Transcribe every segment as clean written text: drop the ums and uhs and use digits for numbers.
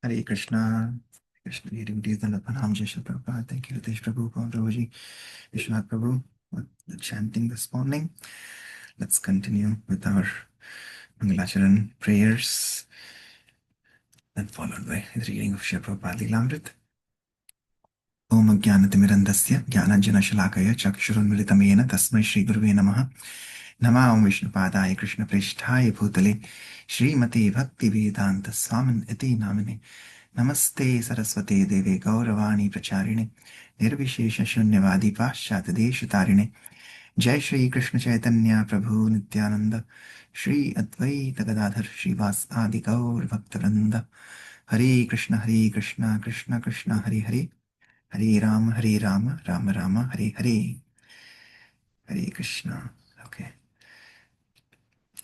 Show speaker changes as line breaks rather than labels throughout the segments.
Hare Krishna. Krishna, your devotees and Pranam Jai Shri Prabhupada. Thank you, Ritesh Prabhu, Pawan Prabhuji, Vishwanath Prabhu, for the chanting this morning. Let's continue with our Mangalacharan prayers, then followed by the reading of Shri Prabhupada Lilamrit. Om Jnanatimirandasya Jnananjanashalakaya Chakshurunmilitamena Tasmai Shri Gurave Namaha Nama Om Vishnupadaya Krishna Prishthaya Bhutale Shrimati Bhakti Vedanta Swamin Iti Namine Namaste Saraswate Deve Gauravani Pracharine Nirvishesha Shunyavadi Paschat Deshutarine Jai Shri Krishna Chaitanya Prabhu Nityananda Shri Advaita Gadadhar Srivas Adi Gaur Bhaktivinoda Hare Krishna Krishna Krishna Hare Hare Hare Rama Rama Rama Hare Hare Hare Krishna.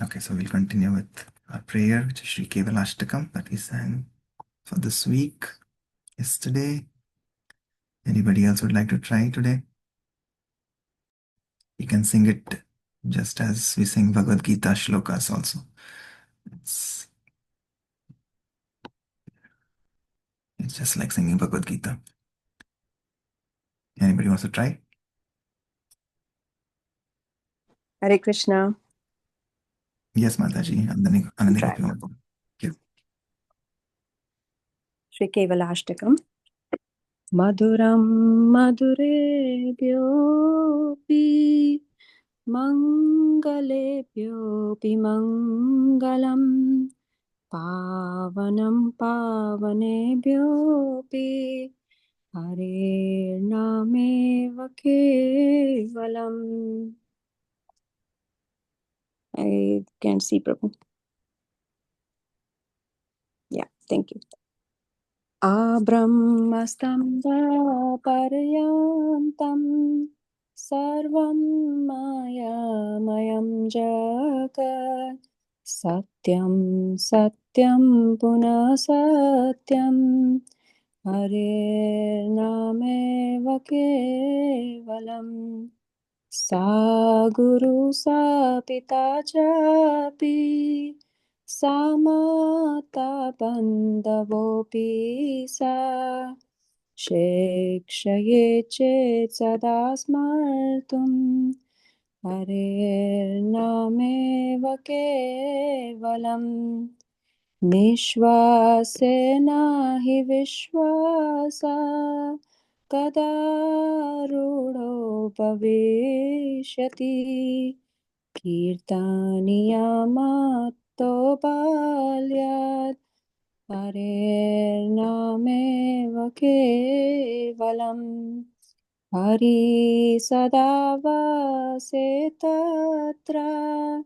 Okay, so we'll continue with our prayer, which is Sri Kevalashtakam that we sang for this week, yesterday. Anybody else would like to try today? You can sing it just as we sing Bhagavad Gita shlokas also. It's just like singing Bhagavad Gita. Anybody wants to try?
Hare Krishna.
Yes, Mataji. Anandini Gopi Mataji.
Shri Kevalashtakam. Madhuram Madurebhyopi Mangalebhyopi Mangalam Pavanam Pavanebhyopi Hare Nameva Kevalam. I can't see Prabhu. Yeah, thank you. Abrahmastambhaparyantam sarvam mayamayam jagat satyam satyam punah satyam hare nameva kevalam sa guru sa pita chapi Samata bandavopi sa Shekshaye chet sada smartum Hare nameva kevalam Nishvasena hi vishvasa Kadarudho bhavishyati Kirtaniyamato balyat Hare nameva kevalam Hari sada vase tatra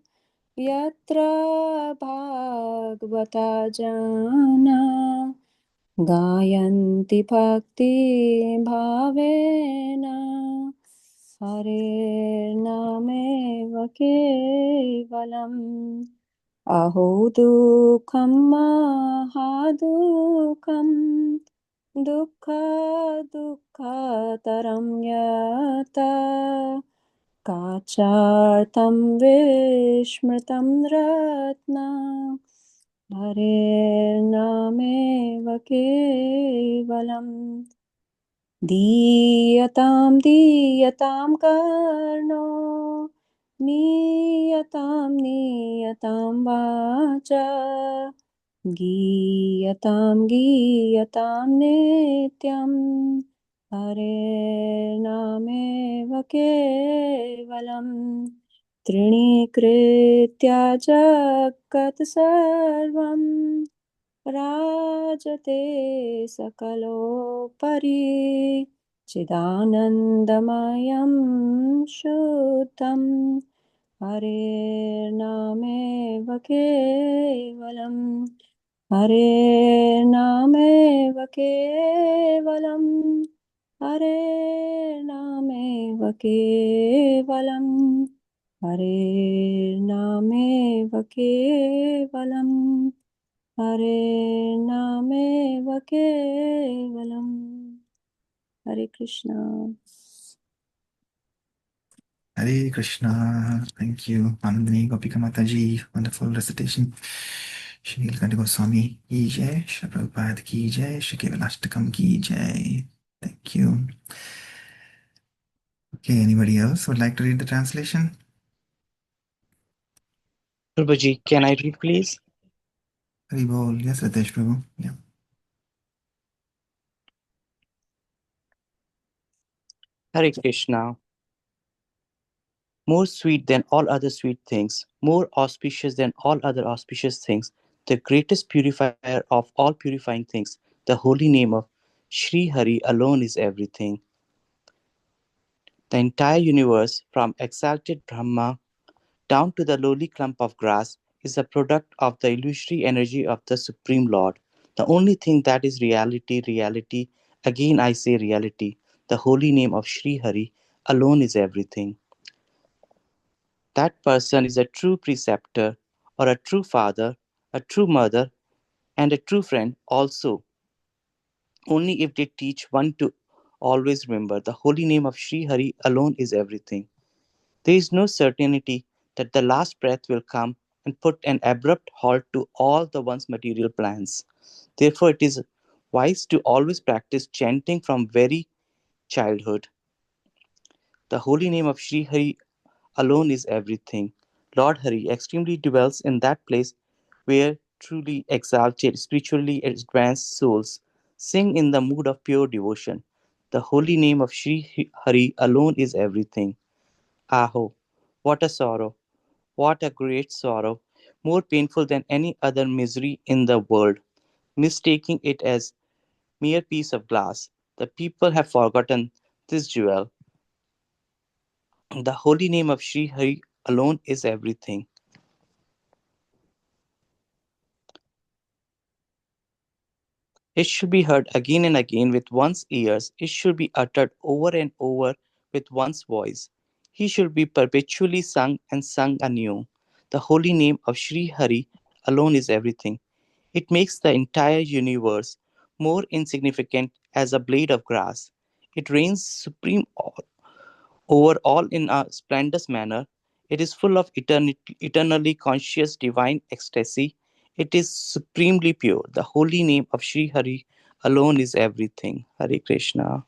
Yatra bhagavata jana Gayanti bhakti bhavena Hare nameva kevalam Aho dukham mahadukam Dukkha dukkha taram yata Kachartam vishmritam ratna Hare nameva kevalam Diyatam diyatam karno Niyatam niyatam vacha Giyatam giyatam nityam Hare nameva kevalam Trinikritya jagat sarvam Rajate sakalopari Chidanandamayam shuddham Hare nameva kevalam Hare nameva kevalam Hare nameva kevalam Hare nameva kevalam Hare nameva kevalam. Hare Krishna.
Hare Krishna. Thank you, Anandini Gopika Mataji. Wonderful recitation. Shri Nilkanta Goswami ki jai, Shri Prabhupada ki jai, Shri Kevalashtakam ki jai. Thank you. Okay, anybody else would like to read the translation?
Prabhuji, can I read, please?
Hari Bol. Yes, Ritesh Prabhu. Yeah.
Hare Krishna. More sweet than all other sweet things, more auspicious than all other auspicious things, the greatest purifier of all purifying things, the holy name of Sri Hari alone is everything. The entire universe, from exalted Brahma down to the lowly clump of grass, is a product of the illusory energy of the Supreme Lord. The only thing that is reality, reality, again I say reality, the holy name of Sri Hari alone is everything. That person is a true preceptor, or a true father, a true mother, and a true friend also, only if they teach one to always remember the holy name of Sri Hari alone is everything. There is no certainty that the last breath will come and put an abrupt halt to all the one's material plans. Therefore, it is wise to always practice chanting from very childhood. The holy name of Sri Hari alone is everything. Lord Hari extremely dwells in that place where truly exalted, spiritually advanced souls sing in the mood of pure devotion. The holy name of Sri Hari alone is everything. Aho, what a sorrow! What a great sorrow! More painful than any other misery in the world. Mistaking it as mere piece of glass, the people have forgotten this jewel. The holy name of Sri Hari alone is everything. It should be heard again and again with one's ears. It should be uttered over and over with one's voice. He should be perpetually sung and sung anew. The holy name of Sri Hari alone is everything. It makes the entire universe more insignificant as a blade of grass. It reigns supreme over all in a splendorous manner. It is full of eternally conscious divine ecstasy. It is supremely pure. The holy name of Sri Hari alone is everything. Hare Krishna.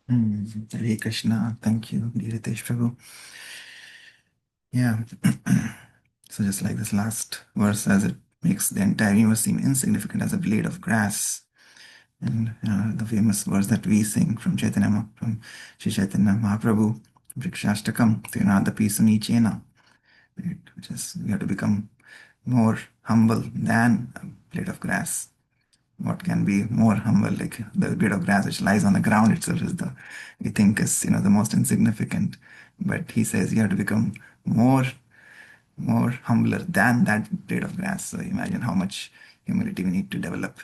Hare Krishna. Thank you, dear Ritesh Prabhu. Yeah. So just like this last verse, as it makes the entire universe seem insignificant as a blade of grass. And the famous verse that we sing from from Sri Chaitanya Mahaprabhu, Vrikshashtakam, Trinadapi Sunichena, right? Which is, we have to become more humble than a blade of grass. What can be more humble? Like the blade of grass which lies on the ground itself is we think is, the most insignificant. But he says you have to become more humbler than that blade of grass. So imagine how much humility we need to develop.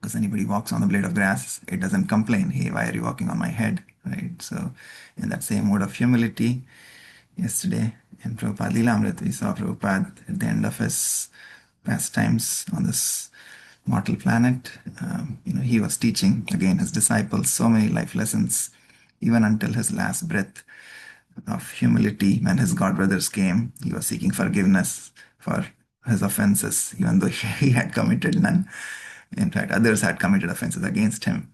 Because anybody walks on the blade of grass, it doesn't complain, hey, why are you walking on my head? Right? So in that same mode of humility, yesterday in Prabhupada Lilamrit, we saw Prabhupada at the end of his pastimes on this mortal planet. He was teaching again his disciples so many life lessons, even until his last breath of humility. When his god brothers came, he was seeking forgiveness for his offenses, even though he had committed none. In fact, others had committed offenses against him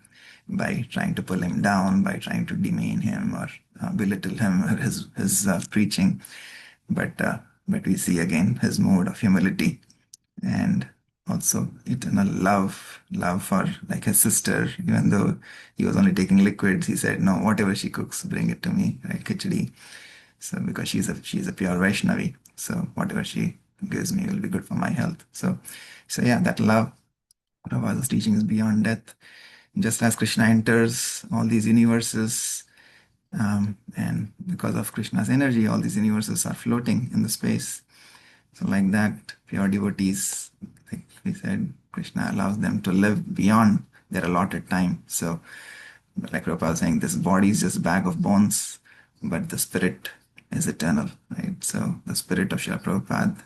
by trying to pull him down, by trying to demean him or belittle him or his preaching. But we see again his mode of humility and also eternal love for like his sister. Even though he was only taking liquids, he said, no, whatever she cooks, bring it to me, right? Khichdi. So because she's a pure Vaishnavi, so whatever she gives me will be good for my health. So yeah, that love, Prabhupada's teaching is beyond death. Just as Krishna enters all these universes, and because of Krishna's energy, all these universes are floating in the space. So like that, pure devotees, like we said, Krishna allows them to live beyond their allotted time. So like Prabhupada was saying, this body is just a bag of bones, but the spirit is eternal, right? So the spirit of Srila Prabhupada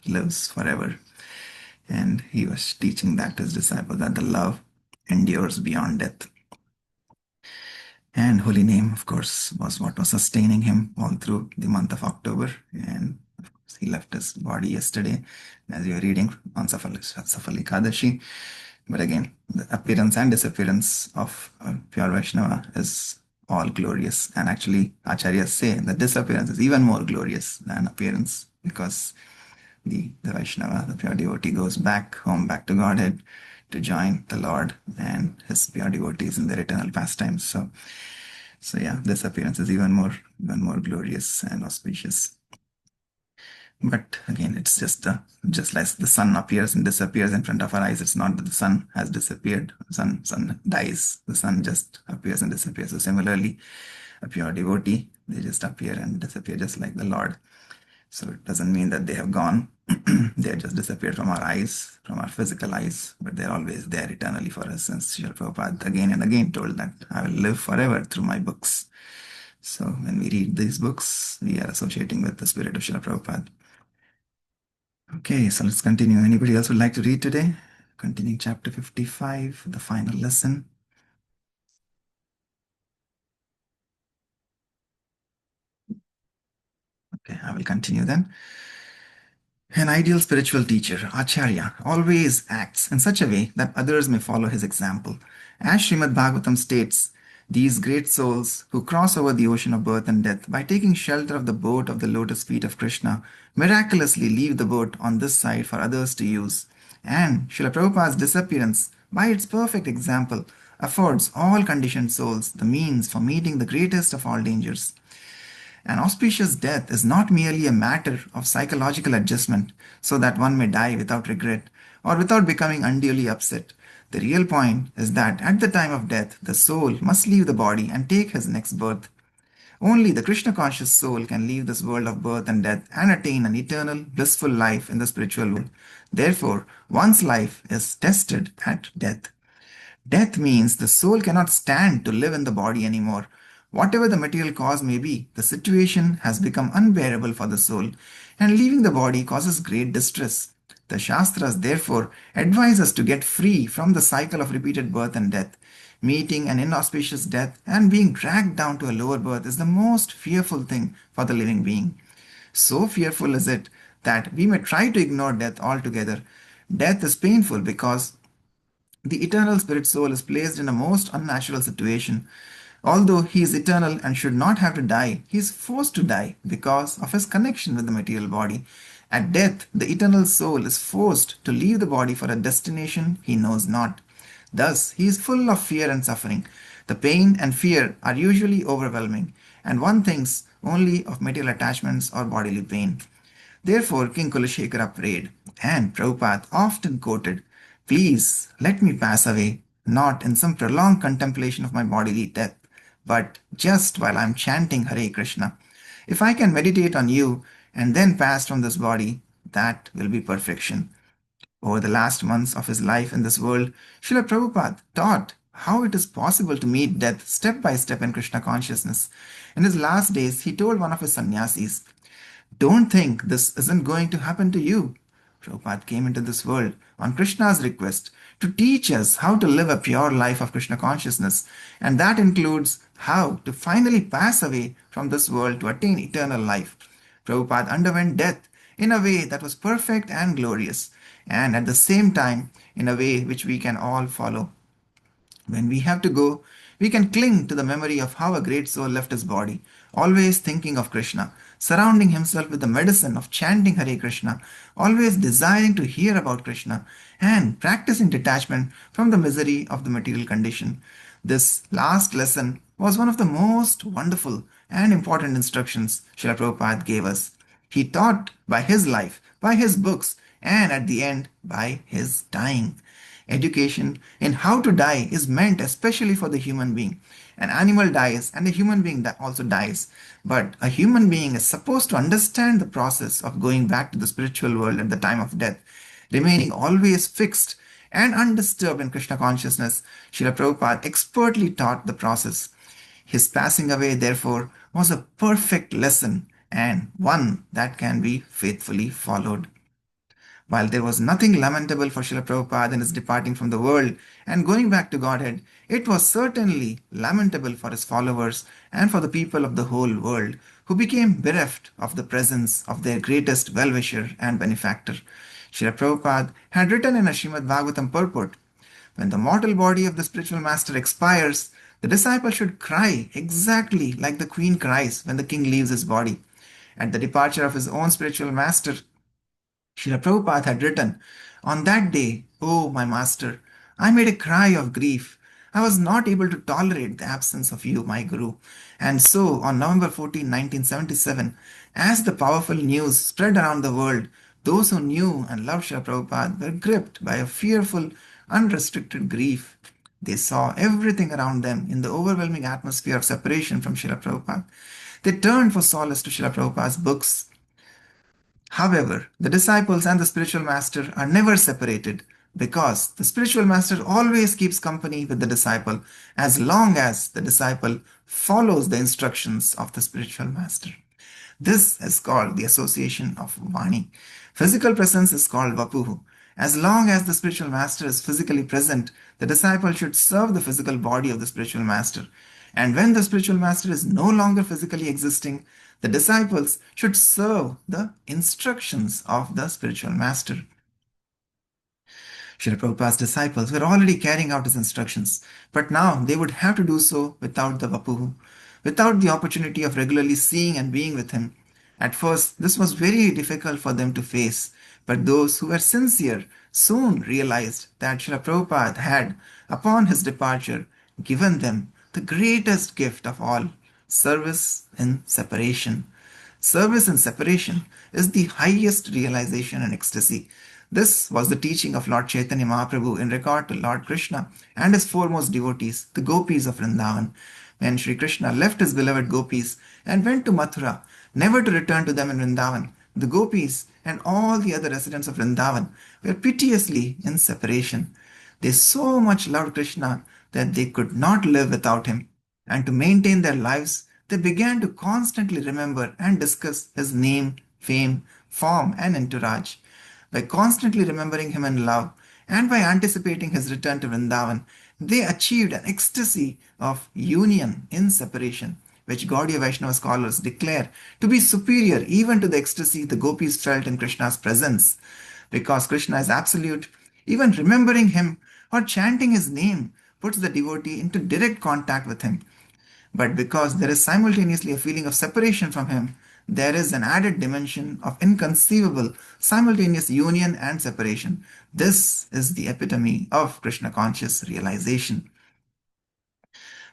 lives forever. And he was teaching that to his disciples, that the love endures beyond death. And holy name, of course, was what was sustaining him all through the month of October. And of course, He left his body yesterday, as we were reading on Safali Kadashi. But again, the appearance and disappearance of a pure Vaishnava is all glorious. And actually, Acharyas say that disappearance is even more glorious than appearance, because the Vaishnava, the pure devotee, goes back home, back to Godhead to join the Lord and his pure devotees in their eternal pastimes. So yeah, this appearance is even more glorious and auspicious. But again, it's just like the sun appears and disappears in front of our eyes. It's not that the sun has disappeared. Sun dies. The sun just appears and disappears. So similarly, a pure devotee, they just appear and disappear, just like the Lord. So it doesn't mean that they have gone. They have just disappeared from our eyes, from our physical eyes, but they're always there eternally for us. Since Srila Prabhupada again and again told that I will live forever through my books. So when we read these books, we are associating with the spirit of Srila Prabhupada. Okay, so let's continue. Anybody else would like to read today? Continuing chapter 55, the final lesson. Okay, I will continue then. An ideal spiritual teacher, Acharya, always acts in such a way that others may follow his example. As Srimad Bhagavatam states, these great souls who cross over the ocean of birth and death by taking shelter of the boat of the lotus feet of Krishna miraculously leave the boat on this side for others to use. And Srila Prabhupada's disappearance, by its perfect example, affords all conditioned souls the means for meeting the greatest of all dangers. An auspicious death is not merely a matter of psychological adjustment so that one may die without regret or without becoming unduly upset. The real point is that at the time of death, the soul must leave the body and take his next birth. Only the Krishna conscious soul can leave this world of birth and death and attain an eternal, blissful life in the spiritual world. Therefore, one's life is tested at death. Death means the soul cannot stand to live in the body anymore. Whatever the material cause may be, the situation has become unbearable for the soul, and leaving the body causes great distress. The Shastras therefore advise us to get free from the cycle of repeated birth and death. Meeting an inauspicious death and being dragged down to a lower birth is the most fearful thing for the living being. So fearful is it that we may try to ignore death altogether. Death is painful because the eternal spirit soul is placed in a most unnatural situation. Although he is eternal and should not have to die, he is forced to die because of his connection with the material body. At death, the eternal soul is forced to leave the body for a destination he knows not. Thus, he is full of fear and suffering. The pain and fear are usually overwhelming, and one thinks only of material attachments or bodily pain. Therefore, King Kulashekara prayed, and Prabhupada often quoted, "Please let me pass away, not in some prolonged contemplation of my bodily death, but just while I am chanting Hare Krishna. If I can meditate on you and then pass from this body, that will be perfection." Over the last months of his life in this world, Srila Prabhupada taught how it is possible to meet death step by step in Krishna consciousness. In his last days, he told one of his sannyasis, "Don't think this isn't going to happen to you." Prabhupada came into this world on Krishna's request to teach us how to live a pure life of Krishna consciousness, and that includes how to finally pass away from this world to attain eternal life. Prabhupada underwent death in a way that was perfect and glorious, and at the same time in a way which we can all follow. When we have to go, we can cling to the memory of how a great soul left his body, always thinking of Krishna, surrounding himself with the medicine of chanting Hare Krishna, always desiring to hear about Krishna, and practicing detachment from the misery of the material condition. This last lesson was one of the most wonderful and important instructions Srila Prabhupada gave us. He taught by his life, by his books, and at the end, by his dying. Education in how to die is meant especially for the human being. An animal dies and a human being also dies. But a human being is supposed to understand the process of going back to the spiritual world at the time of death, remaining always fixed and undisturbed in Krishna consciousness. Srila Prabhupada expertly taught the process. His passing away, therefore, was a perfect lesson and one that can be faithfully followed. While there was nothing lamentable for Srila Prabhupada in his departing from the world and going back to Godhead, it was certainly lamentable for his followers and for the people of the whole world who became bereft of the presence of their greatest well-wisher and benefactor. Srila Prabhupada had written in a Srimad Bhagavatam purport, when the mortal body of the spiritual master expires, the disciple should cry exactly like the queen cries when the king leaves his body. At the departure of his own spiritual master, Srila Prabhupada had written, "On that day, O my master, I made a cry of grief. I was not able to tolerate the absence of you, my Guru." And so, on November 14, 1977, as the powerful news spread around the world, those who knew and loved Srila Prabhupada were gripped by a fearful, unrestricted grief. They saw everything around them in the overwhelming atmosphere of separation from Srila Prabhupada. They turned for solace to Srila Prabhupada's books. However, the disciples and the spiritual master are never separated because the spiritual master always keeps company with the disciple as long as the disciple follows the instructions of the spiritual master. This is called the association of Vani. Physical presence is called Vapuhu. As long as the spiritual master is physically present, the disciple should serve the physical body of the spiritual master. And when the spiritual master is no longer physically existing, the disciples should serve the instructions of the spiritual master. Srila Prabhupada's disciples were already carrying out his instructions, but now they would have to do so without the Vapuhu, without the opportunity of regularly seeing and being with him. At first, this was very difficult for them to face, but those who were sincere soon realized that Srila Prabhupada had, upon his departure, given them the greatest gift of all, service in separation. Service in separation is the highest realization and ecstasy. This was the teaching of Lord Chaitanya Mahaprabhu in regard to Lord Krishna and his foremost devotees, the gopis of Vrindavan. When Sri Krishna left his beloved gopis and went to Mathura, never to return to them in Vrindavan, the gopis and all the other residents of Vrindavan were piteously in separation. They so much loved Krishna that they could not live without him, and to maintain their lives, they began to constantly remember and discuss his name, fame, form, and entourage. By constantly remembering him in love and by anticipating his return to Vrindavan, they achieved an ecstasy of union in separation, which Gaudiya Vaishnava scholars declare to be superior even to the ecstasy the gopis felt in Krishna's presence. Because Krishna is absolute, even remembering him or chanting his name puts the devotee into direct contact with him. But because there is simultaneously a feeling of separation from him, there is an added dimension of inconceivable simultaneous union and separation. This is the epitome of Krishna conscious realization.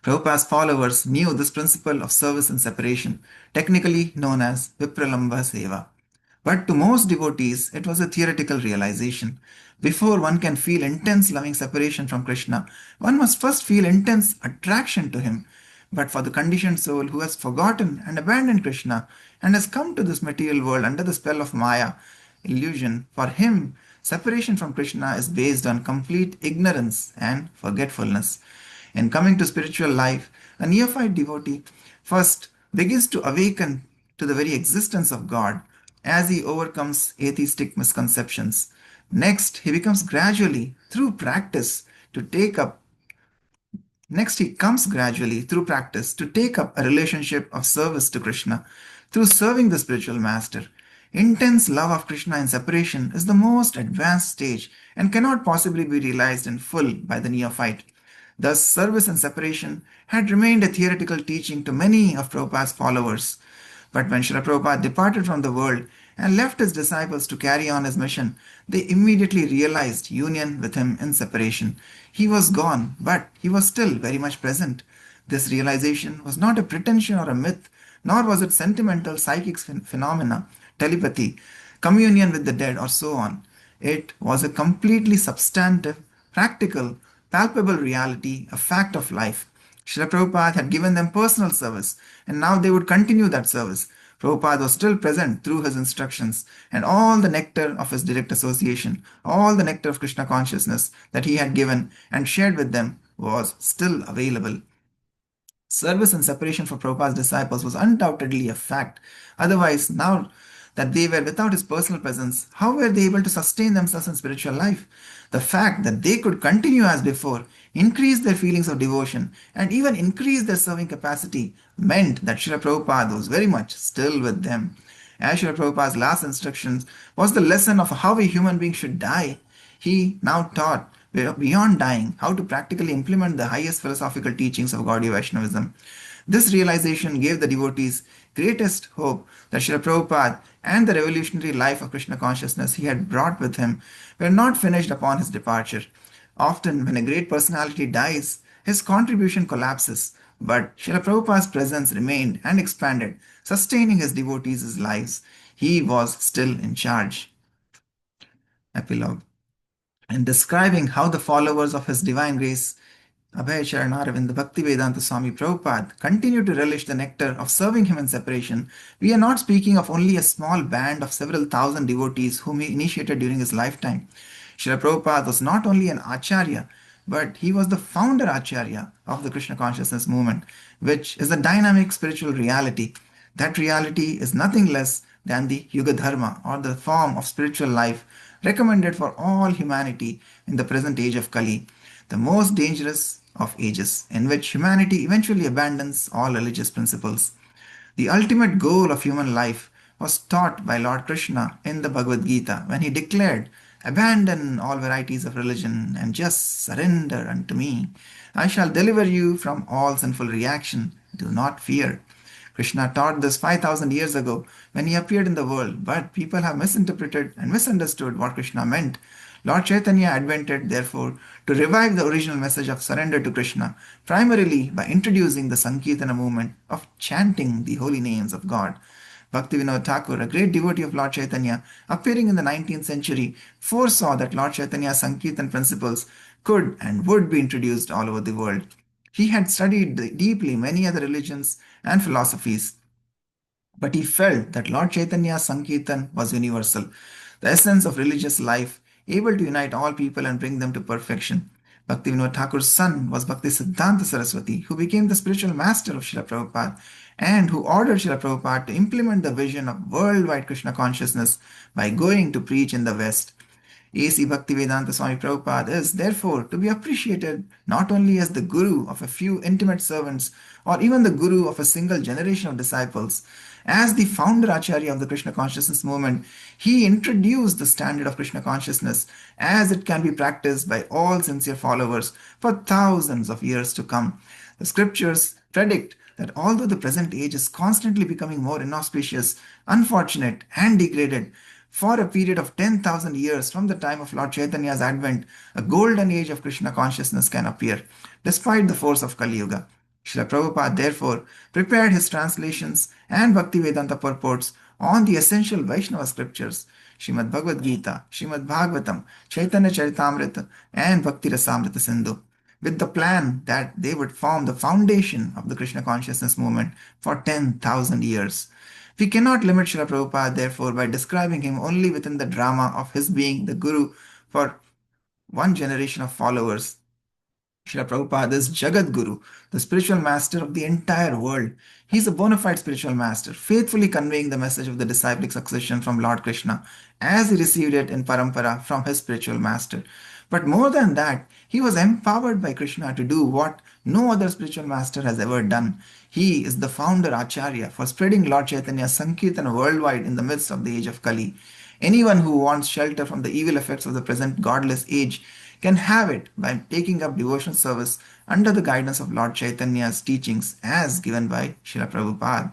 Prabhupada's followers knew this principle of service and separation, technically known as Vipralamba Seva. But to most devotees, it was a theoretical realization. Before one can feel intense loving separation from Krishna, one must first feel intense attraction to him. But for the conditioned soul who has forgotten and abandoned Krishna and has come to this material world under the spell of Maya, illusion, for him, separation from Krishna is based on complete ignorance and forgetfulness. In coming to spiritual life, a neophyte devotee first begins to awaken to the very existence of God as he overcomes atheistic misconceptions. Next, he becomes gradually, through practice, to take up Next, he comes gradually through practice to take up a relationship of service to Krishna through serving the spiritual master. Intense love of Krishna in separation is the most advanced stage and cannot possibly be realized in full by the neophyte. Thus, service and separation had remained a theoretical teaching to many of Prabhupada's followers. But when Srila Prabhupada departed from the world and left his disciples to carry on his mission, they immediately realized union with him in separation. He was gone, but he was still very much present. This realization was not a pretension or a myth, nor was it sentimental psychic phenomena, telepathy, communion with the dead, or so on. It was a completely substantive, practical, palpable reality, a fact of life. Srila Prabhupada had given them personal service, and now they would continue that service. Prabhupada was still present through his instructions, and all the nectar of his direct association, all the nectar of Krishna consciousness that he had given and shared with them was still available. Service and separation for Prabhupada's disciples was undoubtedly a fact. Otherwise, now that they were without his personal presence, how were they able to sustain themselves in spiritual life? The fact that they could continue as before, increase their feelings of devotion, and even increase their serving capacity meant that Srila Prabhupada was very much still with them. As Srila Prabhupada's last instructions was the lesson of how a human being should die, he now taught beyond dying how to practically implement the highest philosophical teachings of Gaudiya Vaishnavism. This realization gave the devotees greatest hope that Srila Prabhupada and the revolutionary life of Krishna consciousness he had brought with him were not finished upon his departure. Often, when a great personality dies, his contribution collapses, but Srila Prabhupada's presence remained and expanded, sustaining his devotees' lives. He was still in charge. Epilogue. In describing how the followers of His Divine Grace, Abhay Charanaravind Bhaktivedanta Swami Prabhupada, continue to relish the nectar of serving him in separation, we are not speaking of only a small band of several thousand devotees whom he initiated during his lifetime. Srila Prabhupada was not only an Acharya, but he was the founder Acharya of the Krishna consciousness movement, which is a dynamic spiritual reality. That reality is nothing less than the Yuga Dharma, or the form of spiritual life recommended for all humanity in the present age of Kali, the most dangerous of ages, in which humanity eventually abandons all religious principles. The ultimate goal of human life was taught by Lord Krishna in the Bhagavad Gita when he declared, "Abandon all varieties of religion and just surrender unto me. I shall deliver you from all sinful reaction. Do not fear." Krishna taught this 5,000 years ago when he appeared in the world, but people have misinterpreted and misunderstood what Krishna meant. Lord Chaitanya advented, therefore, to revive the original message of surrender to Krishna, primarily by introducing the Sankirtana movement of chanting the holy names of God. Bhaktivinoda Thakur, a great devotee of Lord Chaitanya, appearing in the 19th century, foresaw that Lord Chaitanya's Sankirtan principles could and would be introduced all over the world. He had studied deeply many other religions and philosophies, but he felt that Lord Chaitanya's Sankirtan was universal, the essence of religious life, able to unite all people and bring them to perfection. Bhaktivinoda Thakur's son was Bhakti Siddhanta Saraswati, who became the spiritual master of Srila Prabhupada and who ordered Srila Prabhupada to implement the vision of worldwide Krishna consciousness by going to preach in the West. A.C. Bhaktivedanta Swami Prabhupada is therefore to be appreciated not only as the guru of a few intimate servants or even the guru of a single generation of disciples. As the founder Acharya of the Krishna consciousness movement, he introduced the standard of Krishna consciousness as it can be practiced by all sincere followers for thousands of years to come. The scriptures predict that although the present age is constantly becoming more inauspicious, unfortunate, and degraded, for a period of 10,000 years from the time of Lord Chaitanya's advent, a golden age of Krishna consciousness can appear, despite the force of Kali Yuga. Srila Prabhupada therefore prepared his translations and Bhaktivedanta purports on the essential Vaishnava scriptures, Srimad Bhagavad Gita, Srimad Bhagavatam, Chaitanya Charitamrita, and Bhakti Rasamrita Sindhu, with the plan that they would form the foundation of the Krishna consciousness movement for 10,000 years. We cannot limit Srila Prabhupada, therefore, by describing him only within the drama of his being the guru for one generation of followers. Srila Prabhupada is Jagat Guru, the spiritual master of the entire world. He is a bona fide spiritual master, faithfully conveying the message of the disciplic succession from Lord Krishna as he received it in parampara from his spiritual master. But more than that, he was empowered by Krishna to do what no other spiritual master has ever done. He is the founder Acharya for spreading Lord Chaitanya's Sankirtan worldwide in the midst of the age of Kali. Anyone who wants shelter from the evil effects of the present godless age can have it by taking up devotional service under the guidance of Lord Chaitanya's teachings as given by Srila Prabhupada.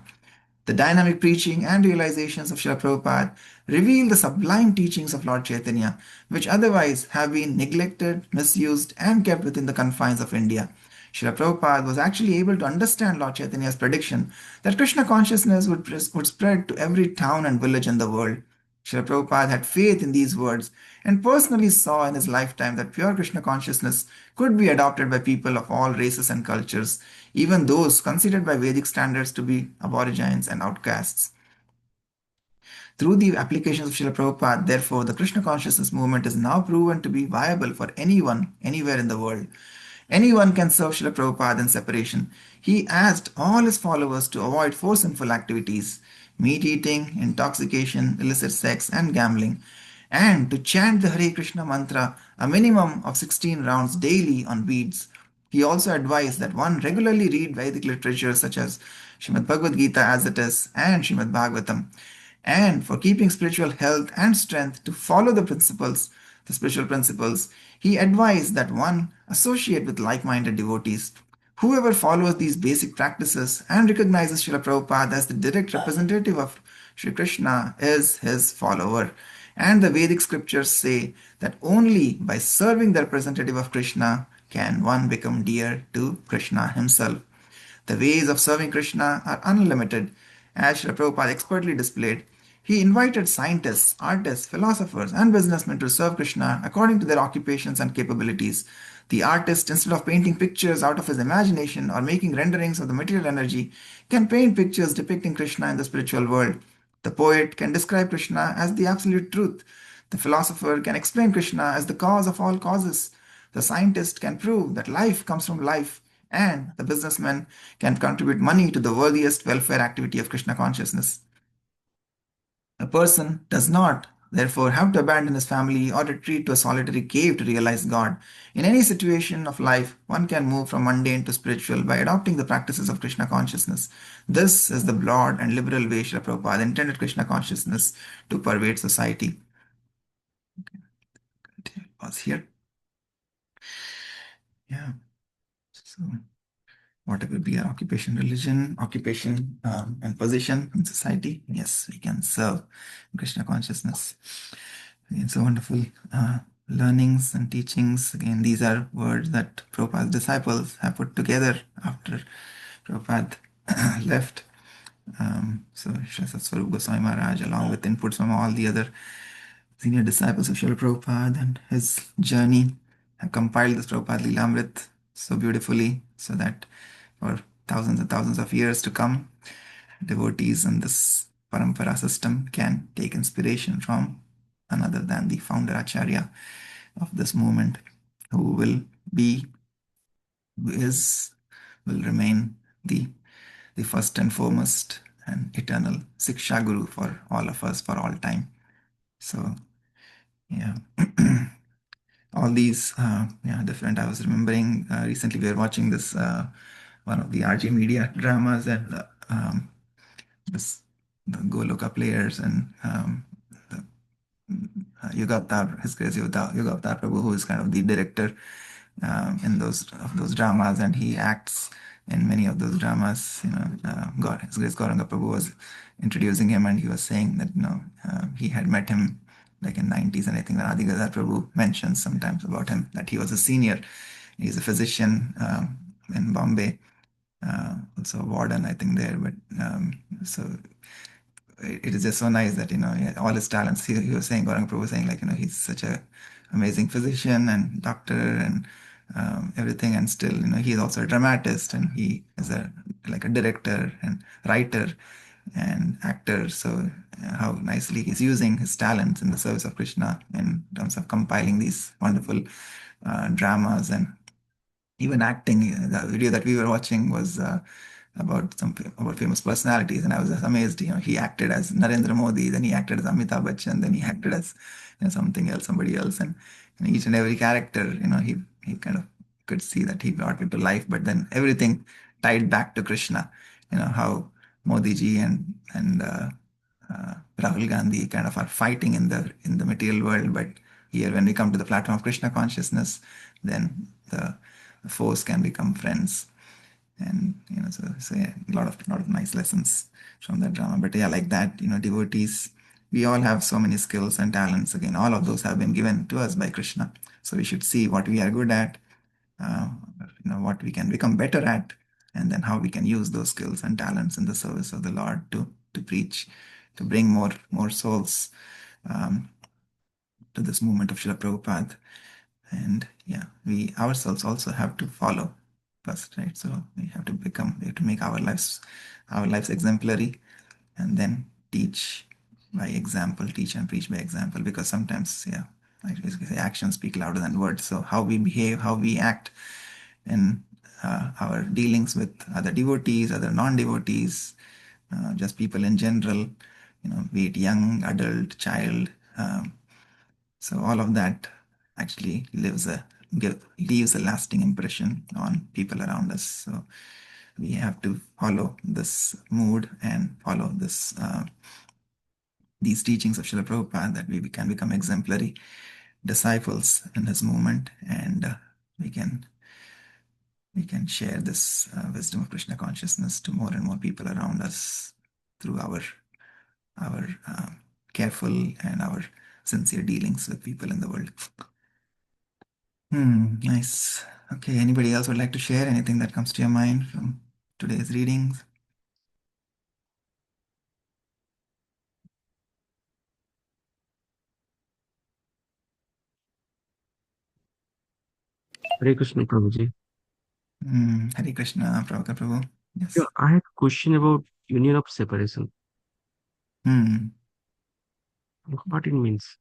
The dynamic preaching and realizations of Srila Prabhupada reveal the sublime teachings of Lord Chaitanya, which otherwise have been neglected, misused, and kept within the confines of India. Srila Prabhupada was actually able to understand Lord Chaitanya's prediction that Krishna consciousness would spread to every town and village in the world. Srila Prabhupada had faith in these words and personally saw in his lifetime that pure Krishna consciousness could be adopted by people of all races and cultures, even those considered by Vedic standards to be aborigines and outcasts. Through the applications of Srila Prabhupada, therefore, the Krishna consciousness movement is now proven to be viable for anyone, anywhere in the world. Anyone can serve Srila Prabhupada in separation. He asked all his followers to avoid four sinful activities. meat eating, intoxication, illicit sex, and gambling, and to chant the Hare Krishna mantra a minimum of 16 rounds daily on beads. He also advised that one regularly read Vedic literature such as Srimad Bhagavad Gita as it is and Srimad Bhagavatam, and for keeping spiritual health and strength to follow the spiritual principles, he advised that one associate with like-minded devotees. Whoever follows these basic practices and recognizes Srila Prabhupada as the direct representative of Sri Krishna is his follower. And the Vedic scriptures say that only by serving the representative of Krishna can one become dear to Krishna himself. The ways of serving Krishna are unlimited, as Srila Prabhupada expertly displayed. He invited scientists, artists, philosophers, and businessmen to serve Krishna according to their occupations and capabilities. The artist, instead of painting pictures out of his imagination or making renderings of the material energy, can paint pictures depicting Krishna in the spiritual world. The poet can describe Krishna as the absolute truth. The philosopher can explain Krishna as the cause of all causes. The scientist can prove that life comes from life, and the businessman can contribute money to the worthiest welfare activity of Krishna consciousness. A person does not, therefore, have to abandon his family or retreat to a solitary cave to realize God. In any situation of life, one can move from mundane to spiritual by adopting the practices of Krishna consciousness. This is the broad and liberal way Srila Prabhupada intended Krishna consciousness to pervade society. Okay, pause here. Yeah. So, what would be our occupation, religion, occupation, and position in society? Yes, we can serve Krishna consciousness. Again, so wonderful learnings and teachings. Again, these are words that Prabhupada's disciples have put together after Prabhupada left. So Sri Satsvarup Goswami Maharaj, along with inputs from all the other senior disciples of Srila Prabhupada and his journey, have compiled this Prabhupada Lilamrit so beautifully, so that for thousands and thousands of years to come, devotees in this parampara system can take inspiration from none other than the founder Acharya of this movement, who will remain the first and foremost and eternal Siksha Guru for all of us for all time. So, yeah. All these, different. I was remembering recently we were watching this one of the RJ Media dramas, and the Goloka players and the Yugavtar, His Grace Yugavtar Prabhu, who is kind of the director in those dramas, and he acts in many of those dramas. His Grace Gauranga Prabhu was introducing him, and he was saying that he had met him like in 90s, and I think that Adi Gadar Prabhu mentions sometimes about him that he was a senior. He's a physician in Bombay, also a warden, I think, there. But so it is just so nice that all his talents. He was saying, Gauranga Prabhu was saying, like, he's such a amazing physician and doctor and everything, and still he's also a dramatist, and he is a director and writer and actor. So how nicely he's using his talents in the service of Krishna in terms of compiling these wonderful dramas and even acting. The video that we were watching was about famous personalities, and I was just amazed. He acted as Narendra Modi, then he acted as Amitabh Bachchan, then he acted as something else, somebody else, and each and every character, he kind of could see that he brought it to life. But then everything tied back to Krishna. How Modi ji and Rahul Gandhi kind of are fighting in the material world, but here when we come to the platform of Krishna consciousness, then the foes can become friends. And so yeah, a lot of nice lessons from that drama. But yeah, like that, devotees, we all have so many skills and talents. Again, all of those have been given to us by Krishna. So we should see what we are good at, what we can become better at, and then how we can use those skills and talents in the service of the Lord to preach, to bring more souls to this movement of Srila Prabhupada. And yeah, we ourselves also have to follow first, right? So we have to make our lives exemplary, and then teach by example, teach and preach by example, because sometimes, yeah, like we say, actions speak louder than words. So how we behave, how we act in our dealings with other devotees, other non-devotees, just people in general, be it young, adult, child. So all of that actually leaves a lasting impression on people around us. So we have to follow this mood and follow these teachings of Srila Prabhupada, that we can become exemplary disciples in his movement, and we can share this wisdom of Krishna consciousness to more and more people around us through our careful and our sincere dealings with people in the world. Nice. Okay, anybody else would like to share anything that comes to your mind from today's readings?
Hare Krishna, Prabhuji.
Hare Krishna, Prabhupada Prabhu. Yes.
Yeah, I have a question about union of separation. What it means?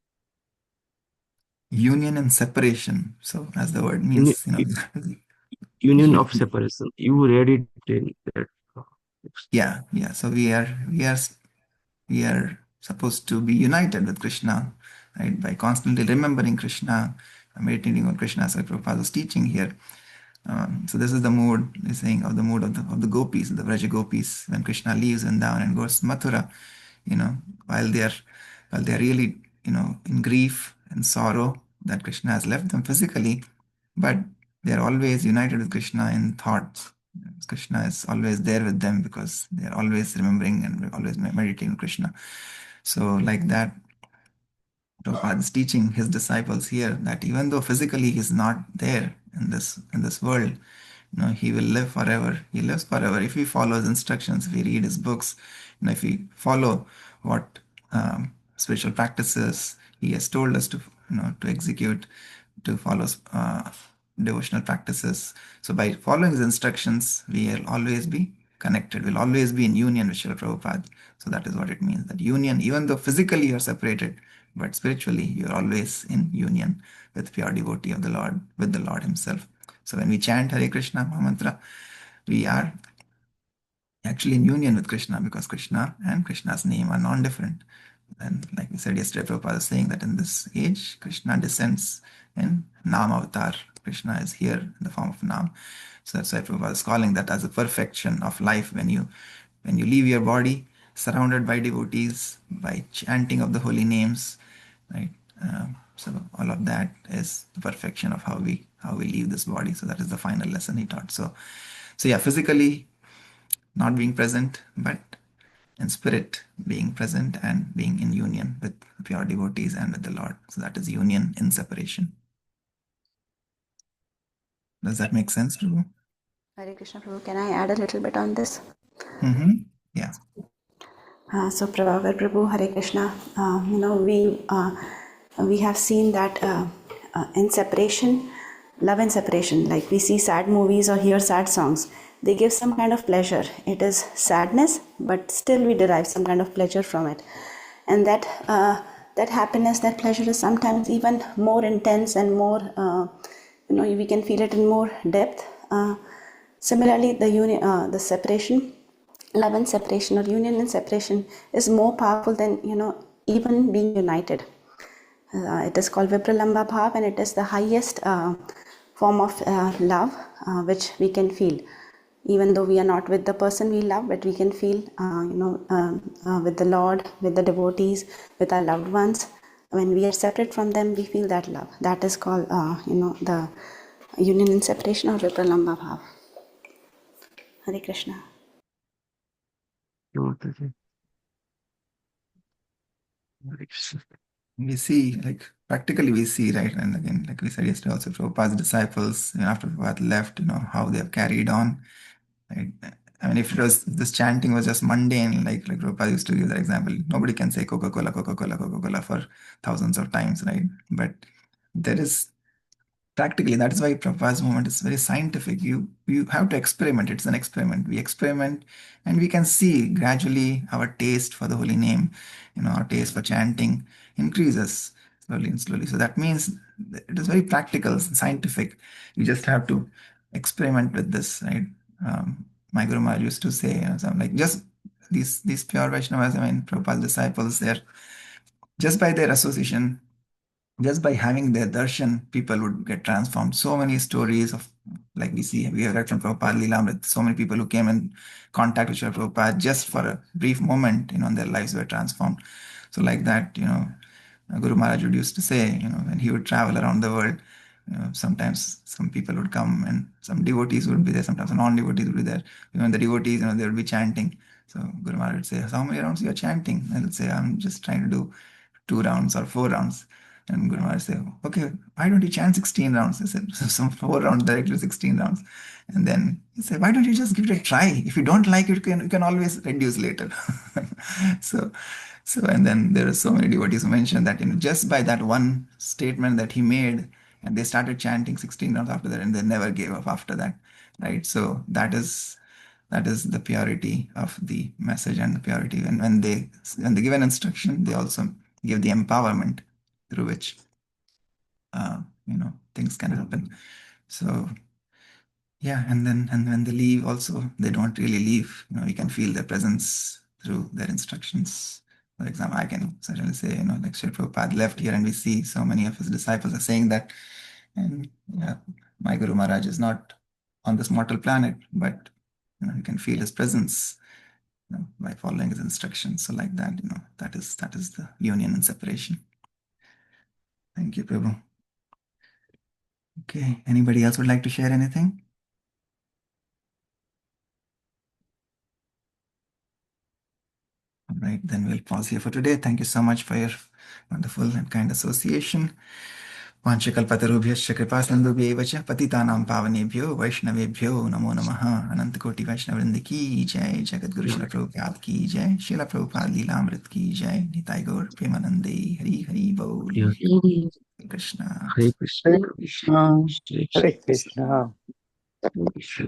Union and separation. So, as the word
Uni-
means,
union of separation. You read it in that.
yeah. So we are supposed to be united with Krishna, right? By constantly remembering Krishna, meditating on Krishna, as Prabhupada was teaching here. So this is the mood, he's saying, of the mood of the gopis, the Vraja gopis, when Krishna leaves Vrindavan and goes to Mathura, while they are really, in grief and sorrow that Krishna has left them physically, but they are always united with Krishna in thoughts. Krishna is always there with them because they are always remembering and always meditating on Krishna. So like that, Prabhupada is teaching his disciples here that even though physically he is not there in this world, he will live forever. He lives forever if we follow his instructions, if we read his books, if we follow what spiritual practices he has told us to execute, to follow devotional practices. So by following his instructions, we will always be connected. We'll always be in union with Srila Prabhupada. So that is what it means. That union, even though physically you are separated, but spiritually you are always in union with pure devotee of the Lord, with the Lord himself. So when we chant Hare Krishna Mahamantra, we are actually in union with Krishna, because Krishna and Krishna's name are non-different. And like we said yesterday, Prabhupada is saying that in this age, Krishna descends in Nam avatar. Krishna is here in the form of Nam. So that's why Prabhupada is calling that as a perfection of life, when you leave your body surrounded by devotees, by chanting of the holy names, right? So all of that is the perfection of how we leave this body. So that is the final lesson he taught. So yeah, physically not being present, but in spirit being present and being in union with pure devotees and with the Lord. So that is union in separation. Does that make sense, Prabhu?
Hare Krishna Prabhu, can I add a little bit on this?
Yeah.
So Prabhupada Prabhu, Hare Krishna, we have seen that in separation, love and separation, like we see sad movies or hear sad songs, they give some kind of pleasure. It is sadness, but still we derive some kind of pleasure from it. And that happiness, that pleasure is sometimes even more intense and more, we can feel it in more depth. Similarly, the separation, love and separation, or union and separation, is more powerful than even being united. It is called Vipralamba Bhav, and it is the highest form of love which we can feel. Even though we are not with the person we love, but we can feel, with the Lord, with the devotees, with our loved ones. When we are separate from them, we feel that love. That is called, the union and separation, or Vipralamba Bhav. Hare Krishna.
We see, like, practically we see, right? And again, like we said yesterday also, Prabhupada's disciples, after Prabhupada left, how they have carried on. Right? I mean, if this chanting was just mundane, like Prabhupada used to give that example, nobody can say Coca-Cola, Coca-Cola, Coca-Cola for thousands of times, right? But there is practically, that is why Prabhupada's movement is very scientific. You have to experiment. It's an experiment. We experiment, and we can see gradually our taste for the holy name, our taste for chanting increases slowly and slowly. So that means it is very practical, scientific. You just have to experiment with this, right? My Guru Maharaj used to say, something like, just these pure Vaishnavas, I mean, Prabhupada's disciples, they're just by their association, just by having their darshan, people would get transformed. So many stories of, like we have read from Prabhupada Leelamrit, so many people who came in contact with Srila Prabhupada just for a brief moment, and their lives were transformed. So like that, Guru Maharaj would used to say, when he would travel around the world, sometimes some people would come and some devotees would be there, sometimes non-devotees would be there. The devotees, they would be chanting. So Guru Maharaj would say, how many rounds you are chanting? And I'll say, I'm just trying to do 2 rounds or 4 rounds. And Guru Maharaj say, okay, why don't you chant 16 rounds? I said, so some 4 rounds directly to 16 rounds. And then he said, why don't you just give it a try? If you don't like it, you can always reduce later. And then there are so many devotees who mentioned that, just by that one statement that he made, and they started chanting 16 rounds after that, and they never gave up after that, right? So that is the purity of the message and the purity. And when they give an instruction, they also give the empowerment through which things can happen. So yeah, and when they leave, also they don't really leave. You can feel their presence through their instructions. For example, I can certainly say, like Srila Prabhupada left here, and we see so many of his disciples are saying that. And yeah, my Guru Maharaj is not on this mortal planet, but you can feel his presence by following his instructions. So like that, that is the union and separation. Thank you, Prabhu. Okay, anybody else would like to share anything? All right, then we'll pause here for today. Thank you so much for your wonderful and kind association. वाञ्छकल्पतरुभ्यश्च कृपासिन्धुभ्यैव च पतितानां पावनेभ्यो वैष्णवेभ्यो नमो नमः। अनंत कोटि वैष्णव वृंद की जय। जगद्गुरु श्रील प्रभुपाद की जय। श्रील प्रभुपाद लीलामृत की जय। निताय गौर प्रेमानंदे। हरि हरि बोल।
Yeah.
Krishna.
Hare Krishna, Krishna, Hare
Hare
Krishna,
Krishna.
Hare Krishna.